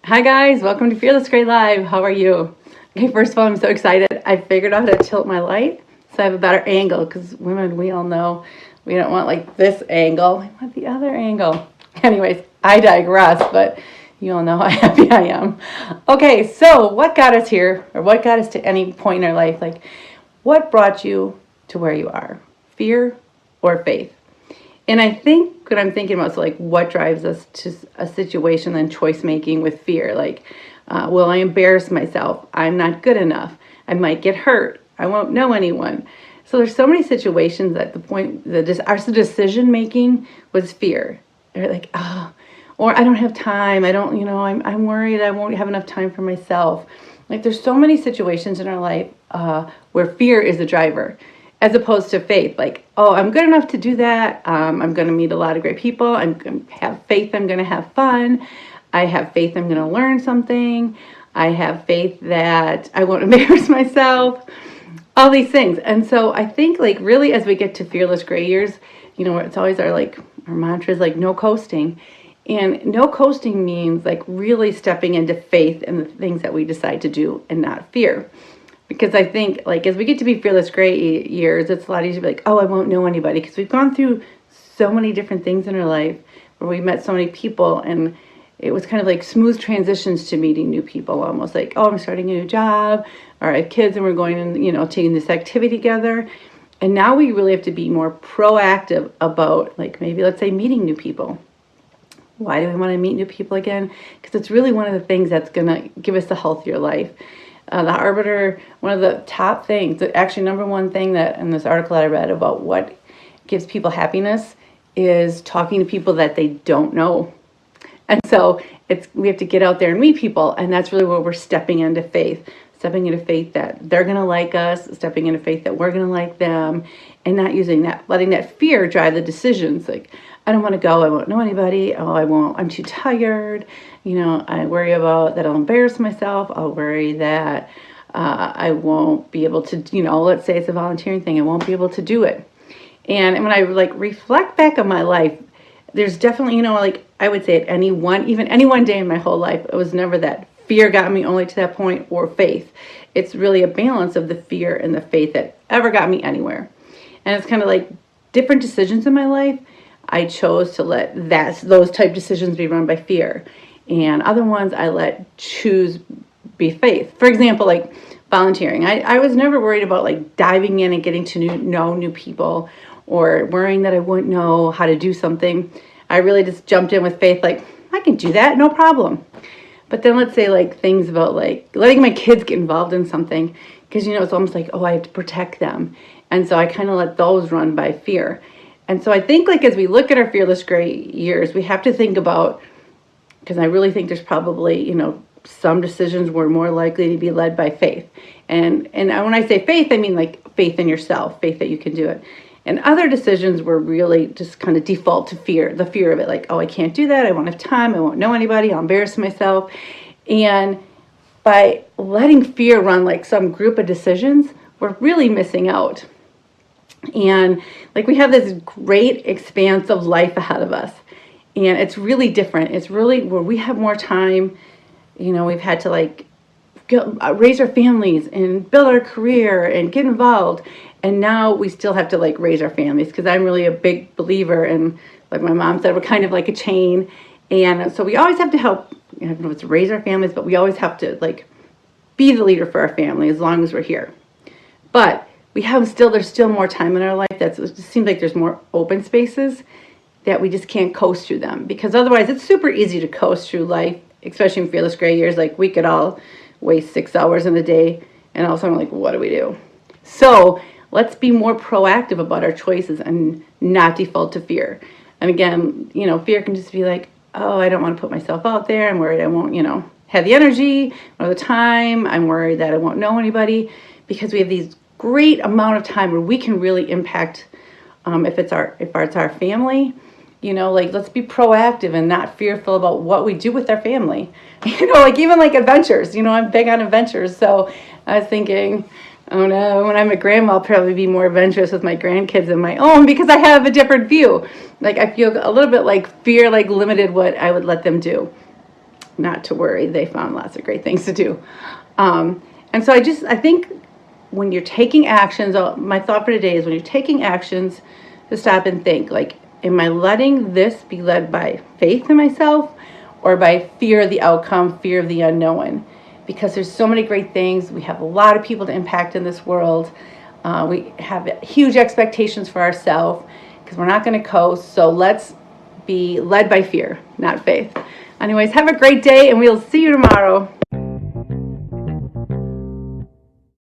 Hi guys, welcome to Fearless Gray Live. How are you? Okay, first of all, I'm so excited. I figured out how to tilt my light so I have a better angle because women, we all know we don't want like this angle. We want the other angle. Anyways, I digress, but you all know how happy I am. Okay, so what got us here, or what got us to any point in our life? Like, what brought you to where you are? Fear or faith? And I think what I'm thinking about is like what drives us to a situation and choice making with fear. Like, will I embarrass myself? I'm not good enough. I might get hurt. I won't know anyone. So there's so many situations at the point that our decision making was fear. They're like, or I don't have time. I don't, I'm worried I won't have enough time for myself. Like there's so many situations in our life where fear is the driver, as opposed to faith. Like, oh, I'm good enough to do that. I'm going to meet a lot of great people. I'm going to have faith. I'm going to have fun. I have faith I'm going to learn something. I have faith that I won't embarrass myself. All these things. And so I think like really as we get to Fearless Gray years, it's always our mantra is like no coasting. And no coasting means like really stepping into faith in the things that we decide to do and not fear. Because I think, like, as we get to be Fearless Gray years, it's a lot easier to be like, oh, I won't know anybody. Because we've gone through so many different things in our life where we met so many people. And it was kind of like smooth transitions to meeting new people. Almost like, oh, I'm starting a new job. Or I have kids and we're going and, taking this activity together. And now we really have to be more proactive about, like, maybe, let's say, meeting new people. Why do we want to meet new people again? Because it's really one of the things that's going to give us a healthier life. The Arbiter, one of the top things, actually number one thing that in this article that I read about what gives people happiness is talking to people that they don't know. And so we have to get out there and meet people, and that's really where we're stepping into faith that they're going to like us, stepping into faith that we're going to like them, and not letting that fear drive the decisions. Like, I don't want to go, I won't know anybody, I'm too tired, I worry about that I'll embarrass myself, I'll worry that I won't be able to, let's say it's a volunteering thing, I won't be able to do it. And when I reflect back on my life, there's definitely, I would say any one day in my whole life, it was never that fear got me only to that point or faith. It's really a balance of the fear and the faith that ever got me anywhere. And it's kind of like different decisions in my life, I chose to let those type decisions be run by fear. And other ones I choose be faith. For example, like volunteering. I was never worried about like diving in and getting to know new people or worrying that I wouldn't know how to do something. I really just jumped in with faith, like, I can do that, no problem. But then let's say like things about like letting my kids get involved in something because, it's almost like, oh, I have to protect them. And so I kind of let those run by fear. And so I think like as we look at our Fearless Gray years, we have to think about, because I really think there's probably, some decisions were more likely to be led by faith. And when I say faith, I mean like faith in yourself, faith that you can do it. And other decisions were really just kind of default to fear, the fear of it, like, oh, I can't do that, I won't have time, I won't know anybody, I'll embarrass myself. And by letting fear run like some group of decisions, we're really missing out. And like we have this great expanse of life ahead of us. And it's really different. It's really where we have more time. We've had to like raise our families and build our career and get involved. And now we still have to like raise our families because I'm really a big believer in, like my mom said, we're kind of like a chain. And so we always have to help, I don't know if it's raise our families, but we always have to like be the leader for our family as long as we're here. But there's still more time in our life. It just seems like there's more open spaces that we just can't coast through them, because otherwise it's super easy to coast through life, especially in Fearless Gray years. Like we could all waste 6 hours in a day and all of a sudden like, what do we do? So let's be more proactive about our choices and not default to fear. And again, fear can just be like, oh, I don't want to put myself out there. I'm worried I won't, have the energy or the time. I'm worried that I won't know anybody, because we have these great amount of time where we can really impact if it's our family. Let's be proactive and not fearful about what we do with our family. Like even like adventures. I'm big on adventures. So I was thinking, oh no, when I'm a grandma, I'll probably be more adventurous with my grandkids than my own, because I have a different view. Like I feel a little bit like fear, like limited what I would let them do. not to worry. They found lots of great things to do. And so I think when you're taking actions, my thought for today is when you're taking actions, to stop and think, like, am I letting this be led by faith in myself or by fear of the outcome, fear of the unknown? Because there's so many great things. We have a lot of people to impact in this world. We have huge expectations for ourselves because we're not going to coast. So let's be led by fear, not faith. Anyways, have a great day, and we'll see you tomorrow.